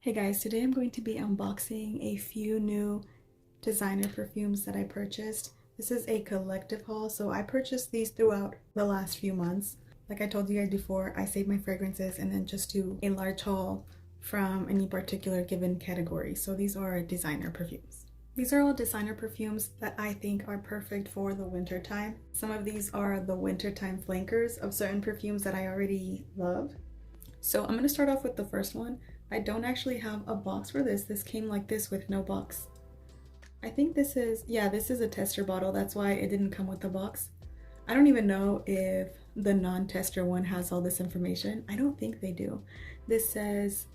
Hey guys, today I'm going to be unboxing a few new designer perfumes that I purchased. This is a collective haul, so I purchased these throughout the last few months. Like I told you guys before, I save my fragrances and then just do a large haul from any particular given category. So these are designer perfumes. These are all designer perfumes that I think are perfect for the winter time. Some of these are the wintertime flankers of certain perfumes that I already love. So I'm going to start off with the first one. I don't actually have a box for this. This came like this with no box. I think this is, yeah, this is a tester bottle. That's why it didn't come with the box. I don't even know if the non-tester one has all this information. I don't think they do. This says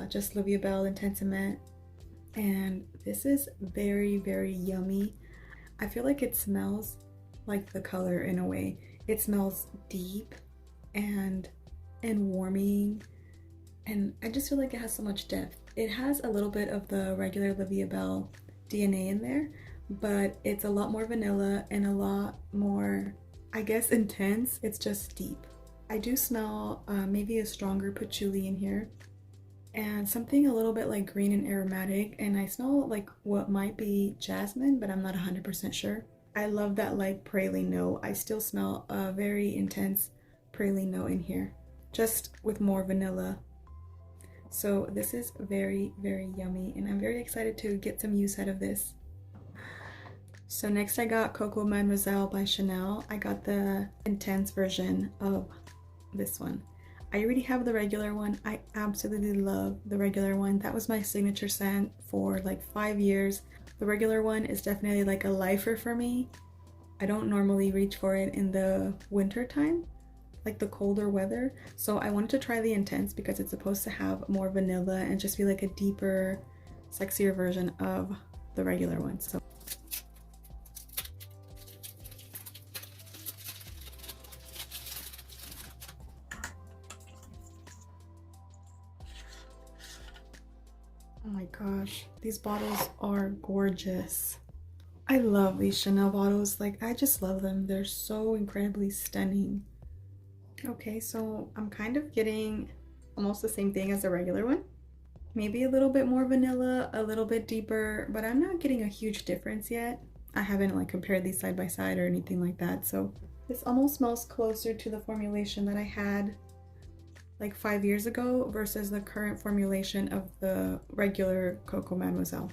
just Livia Belle Intensiment. And this is very, very yummy. I feel like it smells like the color in a way. It smells deep and warming, and I just feel like it has so much depth. It has a little bit of the regular Livia Belle DNA in there, but it's a lot more vanilla and a lot more, I guess, intense. It's just deep. I do smell maybe a stronger patchouli in here and something a little bit like green and aromatic, and I smell like what might be jasmine, but I'm not 100% sure. I love that light praline note. I still smell a very intense praline note in here, just with more vanilla. So this is very, very yummy, and I'm very excited to get some use out of this. So next I got Coco Mademoiselle by Chanel. I got the intense version of this one. I already have the regular one. I absolutely love the regular one. That was my signature scent for like 5 years. The regular one is definitely like a lifer for me. I don't normally reach for it in the winter time, like the colder weather. So I wanted to try the intense because it's supposed to have more vanilla and just be like a deeper, sexier version of the regular one. So oh my gosh, these bottles are gorgeous. I love these Chanel bottles. Like, I just love them. They're so incredibly stunning. Okay, so I'm kind of getting almost the same thing as the regular one. Maybe a little bit more vanilla, a little bit deeper, but I'm not getting a huge difference yet. I haven't like compared these side by side or anything like that. So this almost smells closer to the formulation that I had like 5 years ago versus the current formulation of the regular Coco Mademoiselle.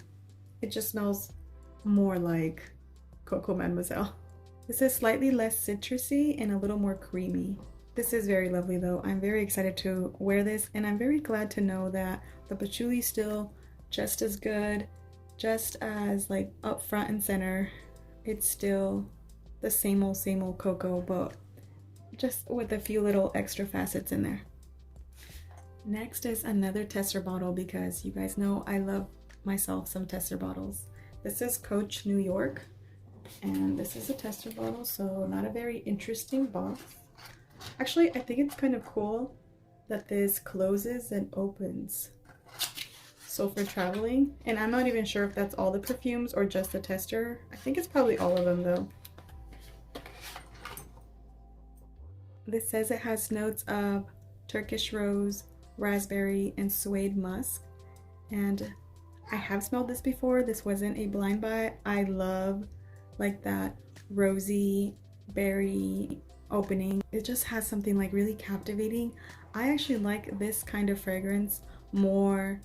It just smells more like Coco Mademoiselle. This is slightly less citrusy and a little more creamy. This is very lovely though. I'm very excited to wear this, and I'm very glad to know that the patchouli is still just as good, just as like up front and center. It's still the same old cocoa, but just with a few little extra facets in there. Next is another tester bottle because you guys know I love myself some tester bottles. This is Coach New York, and this is a tester bottle, so not a very interesting box. Actually, I think it's kind of cool that this closes and opens. So for traveling, and I'm not even sure if that's all the perfumes or just the tester. I think it's probably all of them though. This says it has notes of Turkish rose, raspberry, and suede musk. And I have smelled this before. This wasn't a blind buy. I love like that rosy berry opening. It just has something like really captivating. I actually like this kind of fragrance more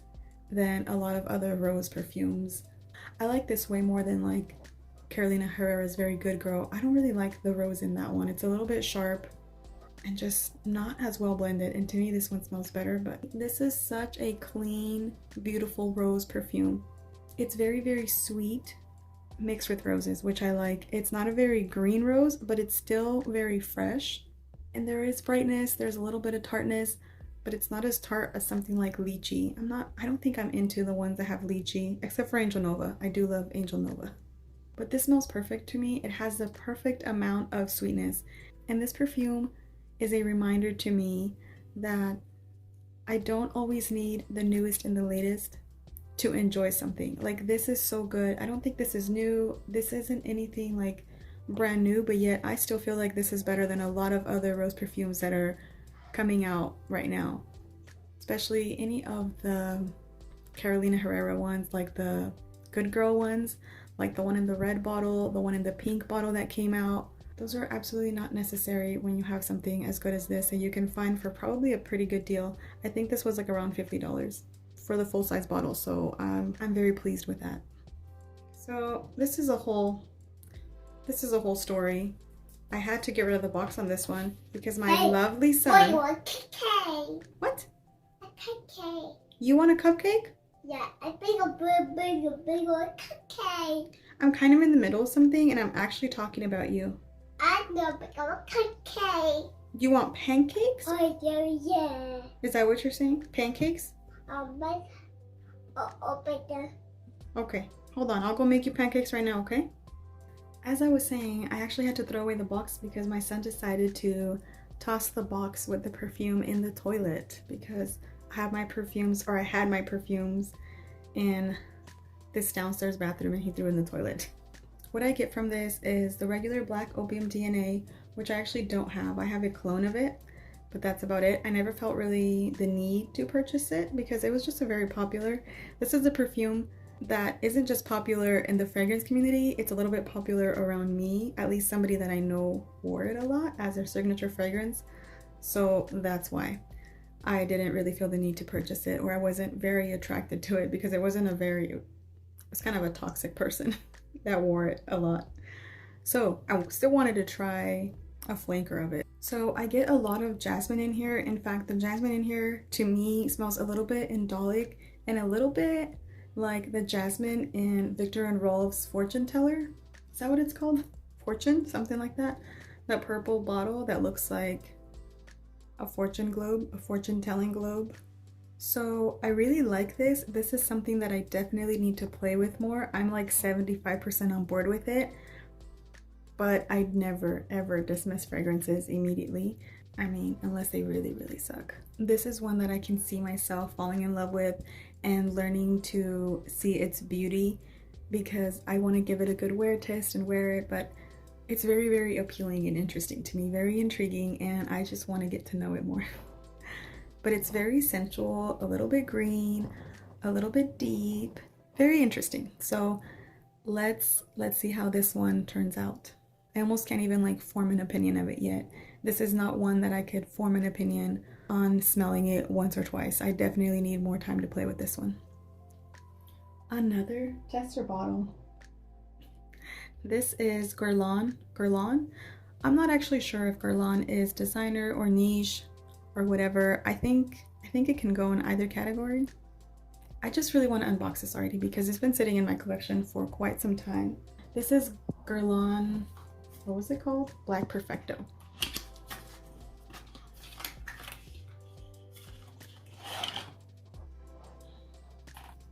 than a lot of other rose perfumes. I like this way more than like Carolina Herrera's Very Good Girl. I don't really like the rose in that one. It's a little bit sharp and just not as well blended, and to me this one smells better. But this is such a clean, beautiful rose perfume. It's very, very sweet mixed with roses, which I like. It's not a very green rose, but it's still very fresh, and there is brightness, there's a little bit of tartness, but it's not as tart as something like lychee. I don't think I'm into the ones that have lychee, except for Angel Nova. I do love Angel Nova, but this smells perfect to me. It has the perfect amount of sweetness, and this perfume is a reminder to me that I don't always need the newest and the latest to enjoy something. Like, this is so good. I don't think this is new. This isn't anything like brand new, but yet I still feel like this is better than a lot of other rose perfumes that are coming out right now, especially any of the Carolina Herrera ones, like the Good Girl ones, like the one in the red bottle, the one in the pink bottle that came out. Those are absolutely not necessary when you have something as good as this, and you can find for probably a pretty good deal. I think this was like around $50 for the full-size bottle, so I'm very pleased with that. So this is a whole story. I had to get rid of the box on this one because my lovely son. I want cupcake. What? A cupcake. You want a cupcake? Yeah, I think a big cupcake. I'm kind of in the middle of something, and I'm actually talking about you. I know, but I want cupcake. You want pancakes? Oh yeah. Is that what you're saying? Pancakes? But open the. Okay, hold on. I'll go make you pancakes right now, okay? As I was saying, I actually had to throw away the box because my son decided to toss the box with the perfume in the toilet because I had my perfumes in this downstairs bathroom and he threw it in the toilet. What I get from this is the regular black Opium DNA, which I actually don't have. I have a clone of it, but that's about it. I never felt really the need to purchase it because it was just a very popular. This is a perfume that isn't just popular in the fragrance community, it's a little bit popular around me, at least somebody that I know wore it a lot as their signature fragrance. So that's why I didn't really feel the need to purchase it, or I wasn't very attracted to it because it was kind of a toxic person that wore it a lot. So I still wanted to try a flanker of it. So I get a lot of jasmine in here. In fact, the jasmine in here to me smells a little bit indolic and a little bit like the jasmine in Viktor and Rolf's Fortune Teller. Is that what it's called? Fortune? Something like that? That purple bottle that looks like a fortune globe, a fortune telling globe. So I really like this. This is something that I definitely need to play with more. I'm like 75% on board with it, but I'd never ever dismiss fragrances immediately. I mean, unless they really, really suck. This is one that I can see myself falling in love with and learning to see its beauty because I want to give it a good wear test and wear it, but it's very, very appealing and interesting to me, very intriguing, and I just want to get to know it more. But it's very sensual, a little bit green, a little bit deep, very interesting. So let's see how this one turns out. I almost can't even like form an opinion of it yet. This is not one that I could form an opinion on smelling it once or twice. I definitely need more time to play with this one. Another tester bottle. This is Guerlain. I'm not actually sure if Guerlain is designer or niche or whatever. I think it can go in either category. I just really want to unbox this already because it's been sitting in my collection for quite some time. This is Guerlain, what was it called? Black Perfecto.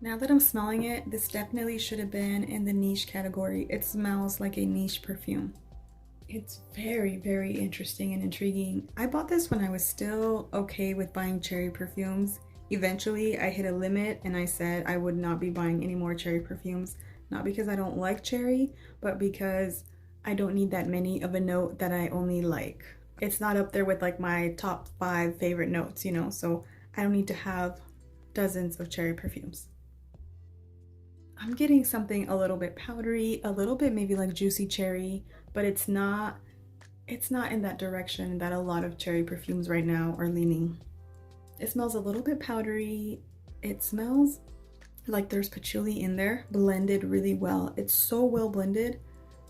Now that I'm smelling it, this definitely should have been in the niche category. It smells like a niche perfume. It's very, very interesting and intriguing. I bought this when I was still okay with buying cherry perfumes. Eventually, I hit a limit and I said I would not be buying any more cherry perfumes. Not because I don't like cherry, but because I don't need that many of a note that I only like. It's not up there with like my top 5 favorite notes, you know, so I don't need to have dozens of cherry perfumes. I'm getting something a little bit powdery, a little bit maybe like juicy cherry, but it's not in that direction that a lot of cherry perfumes right now are leaning. It smells a little bit powdery. It smells like there's patchouli in there, blended really well. It's so well blended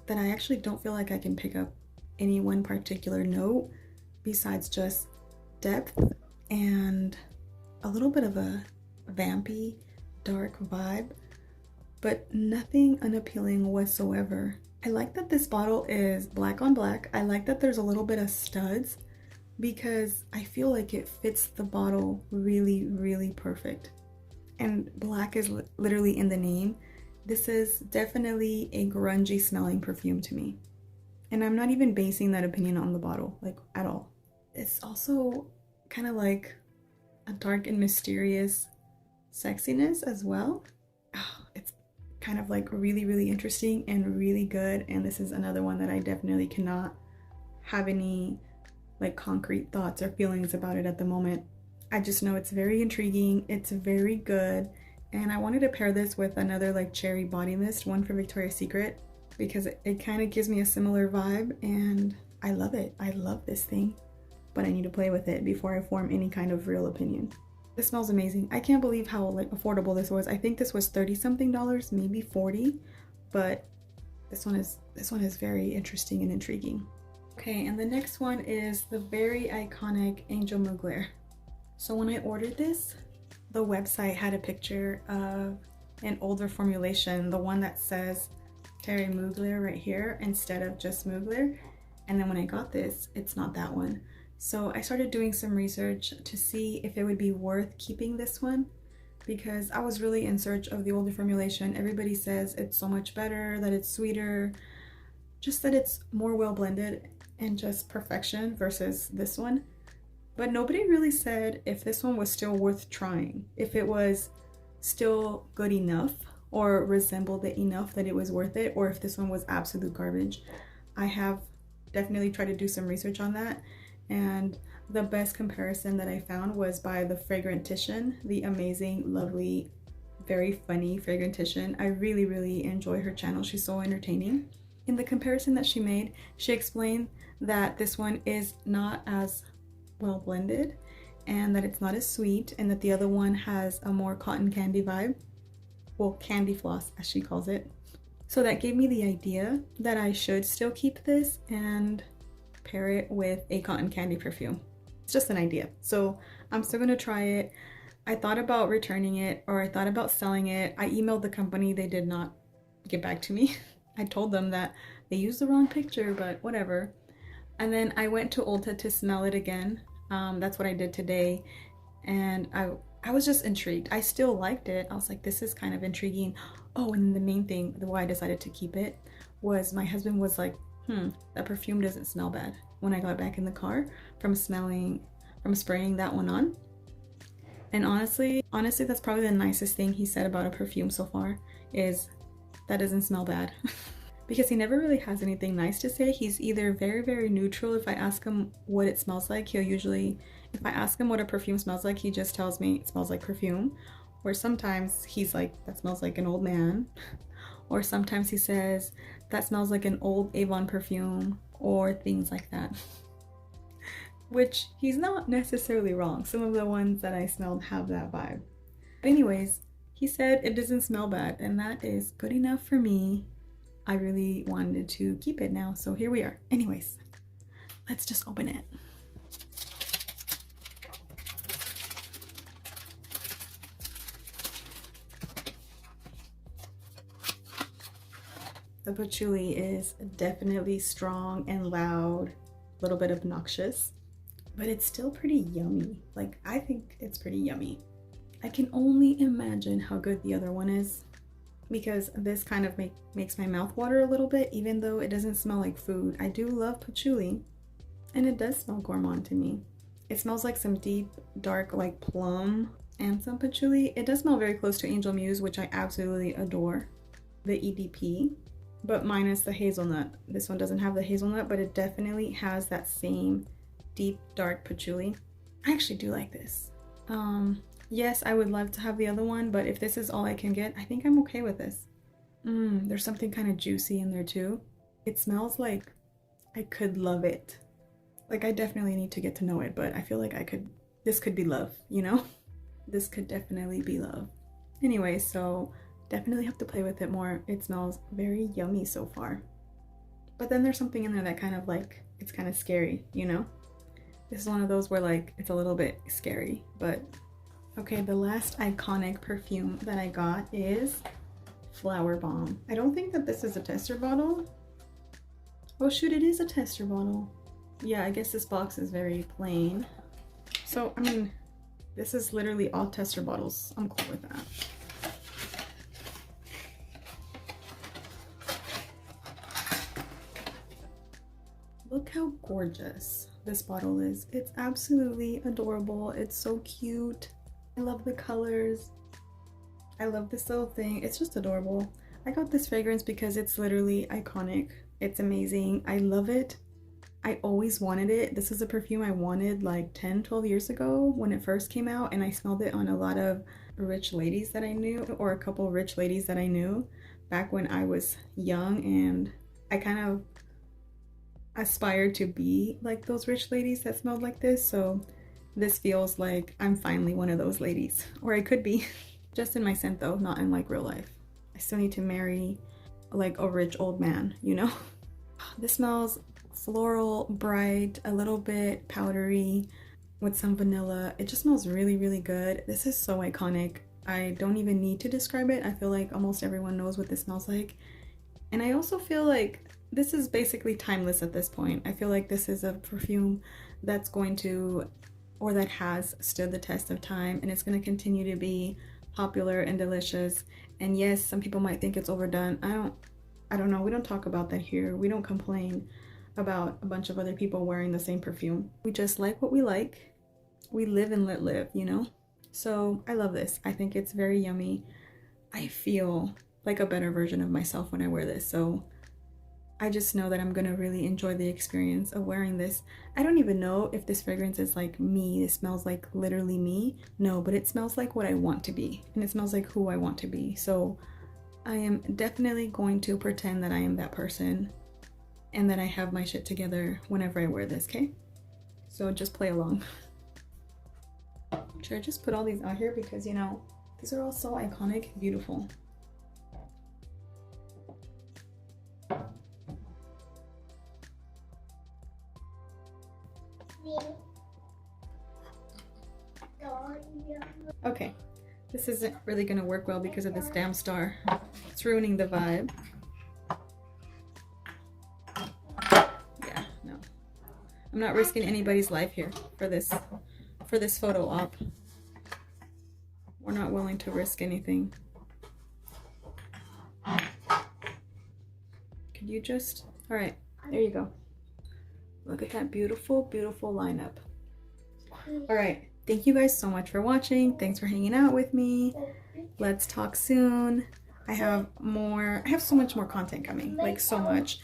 that I actually don't feel like I can pick up any one particular note besides just depth and a little bit of a vampy, dark vibe, but nothing unappealing whatsoever. I like that this bottle is black on black. I like that there's a little bit of studs because I feel like it fits the bottle really, really perfect. And black is literally in the name. This is definitely a grungy smelling perfume to me. And I'm not even basing that opinion on the bottle, like at all. It's also kind of like a dark and mysterious sexiness as well. Oh, it's kind of like really, really interesting and really good. And this is another one that I definitely cannot have any like concrete thoughts or feelings about it at the moment. I just know it's very intriguing. It's very good. And I wanted to pair this with another like cherry body mist, one from Victoria's Secret, because it kind of gives me a similar vibe and I love it. I love this thing, but I need to play with it before I form any kind of real opinion. This smells amazing. I can't believe how like affordable this was. I think this was 30 something dollars, maybe 40, but this one is very interesting and intriguing. Okay, and the next one is the very iconic Angel Mugler. So when I ordered this, the website had a picture of an older formulation, the one that says Terry Mugler right here instead of just Mugler. And then when I got this, it's not that one. So I started doing some research to see if it would be worth keeping this one, because I was really in search of the older formulation. Everybody says it's so much better, that it's sweeter, just that it's more well blended and just perfection versus this one. But nobody really said if this one was still worth trying, if it was still good enough or resembled it enough that it was worth it, or if this one was absolute garbage. I have definitely tried to do some research on that, and the best comparison that I found was by the Fragrantician, the amazing, lovely, very funny Fragrantician. I really enjoy her channel. She's so entertaining. In the comparison that she made, she explained that this one is not as well blended and that it's not as sweet, and that the other one has a more cotton candy vibe. Well, candy floss as she calls it. So that gave me the idea that I should still keep this and pair it with a cotton candy perfume. It's just an idea. So I'm still gonna try it. I thought about returning it, or I thought about selling it. I emailed the company, they did not get back to me. I told them that they used the wrong picture, but whatever. And then I went to Ulta to smell it again. That's what I did today. And I was just intrigued. I still liked it. I was like, this is kind of intriguing. Oh, and the main thing, why I decided to keep it, was my husband was like, that perfume doesn't smell bad, when I got back in the car from spraying that one on. And honestly, that's probably the nicest thing he said about a perfume so far, is that doesn't smell bad. Because he never really has anything nice to say. He's either very neutral. If I ask him what it smells like, he'll usually, if I ask him what a perfume smells like, he just tells me it smells like perfume. Or sometimes he's like, that smells like an old man. Or sometimes he says, that smells like an old Avon perfume, or things like that. Which he's not necessarily wrong. Some of the ones that I smelled have that vibe. But anyways, he said it doesn't smell bad, and that is good enough for me. I really wanted to keep it now, so here we are. Anyways, let's just open it. The patchouli is definitely strong and loud, a little bit obnoxious, but it's still pretty yummy. Like, I think it's pretty yummy. I can only imagine how good the other one is, because this kind of makes my mouth water a little bit, even though it doesn't smell like food. I do love patchouli, and it does smell gourmand to me. It smells like some deep, dark, like plum and some patchouli. It does smell very close to Angel Muse, which I absolutely adore, the EDP, but minus the hazelnut. This one doesn't have the hazelnut, but it definitely has that same deep, dark patchouli. I actually do like this. Yes, I would love to have the other one, but if this is all I can get, I think I'm okay with this. There's something kind of juicy in there too. It smells like I could love it. Like, I definitely need to get to know it, but I feel like this could be love, you know? This could definitely be love. Anyway, so definitely have to play with it more. It smells very yummy so far. But then there's something in there that kind of like, it's kind of scary, you know? This is one of those where like, it's a little bit scary, but okay, the last iconic perfume that I got is Flower Bomb. I don't think that this is a tester bottle. Oh shoot, it is a tester bottle. Yeah, I guess this box is very plain. So, I mean, this is literally all tester bottles. I'm cool with that. Look how gorgeous this bottle is. It's absolutely adorable. It's so cute. I love the colors. I love this little thing. It's just adorable. I got this fragrance because it's literally iconic. It's amazing. I love it. I always wanted it. This is a perfume I wanted like 10-12 years ago when it first came out, and I smelled it on a lot of rich ladies that I knew, or a couple rich ladies that I knew back when I was young, and I kind of aspired to be like those rich ladies that smelled like this. So this feels like I'm finally one of those ladies, or I could be. Just in my scent though, not in like real life. I still need to marry like a rich old man, you know? This smells floral, bright, a little bit powdery with some vanilla. It just smells really, really good. This is so iconic. I don't even need to describe it. I feel like almost everyone knows what this smells like. And I also feel like this is basically timeless at this point. I feel like this is a perfume that's going to, or that has stood the test of time, and it's going to continue to be popular and delicious. And yes, some people might think it's overdone. I don't know. We don't talk about that here. We don't complain about a bunch of other people wearing the same perfume. We just like what we like. We live and let live, you know? So I love this. I think it's very yummy. I feel like a better version of myself when I wear this. So I just know that I'm gonna really enjoy the experience of wearing this. I don't even know if this fragrance is like me. It smells like literally me. No, but it smells like what I want to be. And it smells like who I want to be. So I am definitely going to pretend that I am that person and that I have my shit together whenever I wear this, okay? So just play along. Should I just put all these out here because, you know, these are all so iconic and beautiful. Okay, this isn't really gonna work well because of this damn star. It's ruining the vibe. Yeah, no. I'm not risking anybody's life here for this photo op. We're not willing to risk anything. Could you just, all right, there you go. Look at that beautiful, beautiful lineup. All right, thank you guys so much for watching. Thanks for hanging out with me. Let's talk soon. I have so much more content coming, like so much.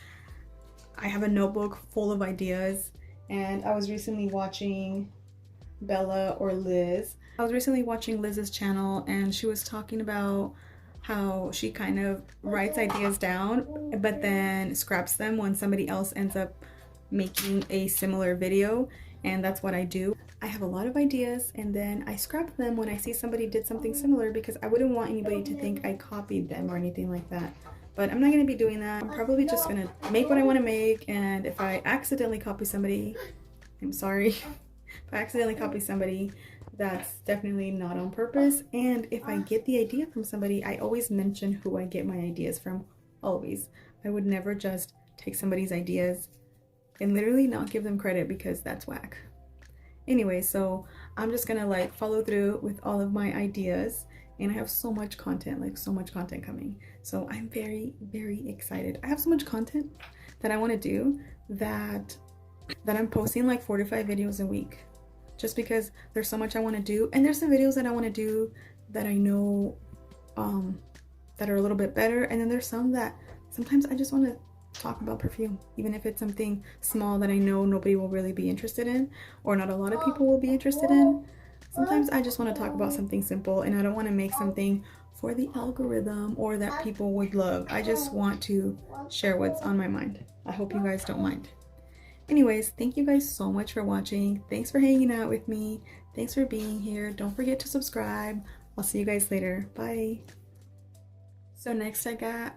I have a notebook full of ideas, and I was recently watching Bella or Liz. I was recently watching Liz's channel, and she was talking about how she kind of writes ideas down, but then scraps them when somebody else ends up making a similar video, and that's what I do. I have a lot of ideas, and then I scrap them when I see somebody did something similar, because I wouldn't want anybody to think I copied them or anything like that. But I'm not going to be doing that. I'm probably just going to make what I want to make, and if I accidentally copy somebody, I'm sorry. If I accidentally copy somebody, that's definitely not on purpose. And if I get the idea from somebody, I always mention who I get my ideas from. Always. I would never just take somebody's ideas and literally not give them credit, because that's whack. Anyway, so I'm just gonna like follow through with all of my ideas, and I have so much content, like so much content coming. So I'm very, very excited. I have so much content that I want to do that I'm posting like 4 to 5 videos a week, just because there's so much I want to do. And there's some videos that I want to do that I know that are a little bit better, and then there's some that sometimes I just want to talk about perfume, even if it's something small that I know nobody will really be interested in, or not a lot of people will be interested in. Sometimes I just want to talk about something simple, and I don't want to make something for the algorithm or that people would love. I just want to share what's on my mind. I hope you guys don't mind. Anyways, thank you guys so much for watching. Thanks for hanging out with me. Thanks for being here. Don't forget to subscribe. I'll see you guys later. Bye. So next I got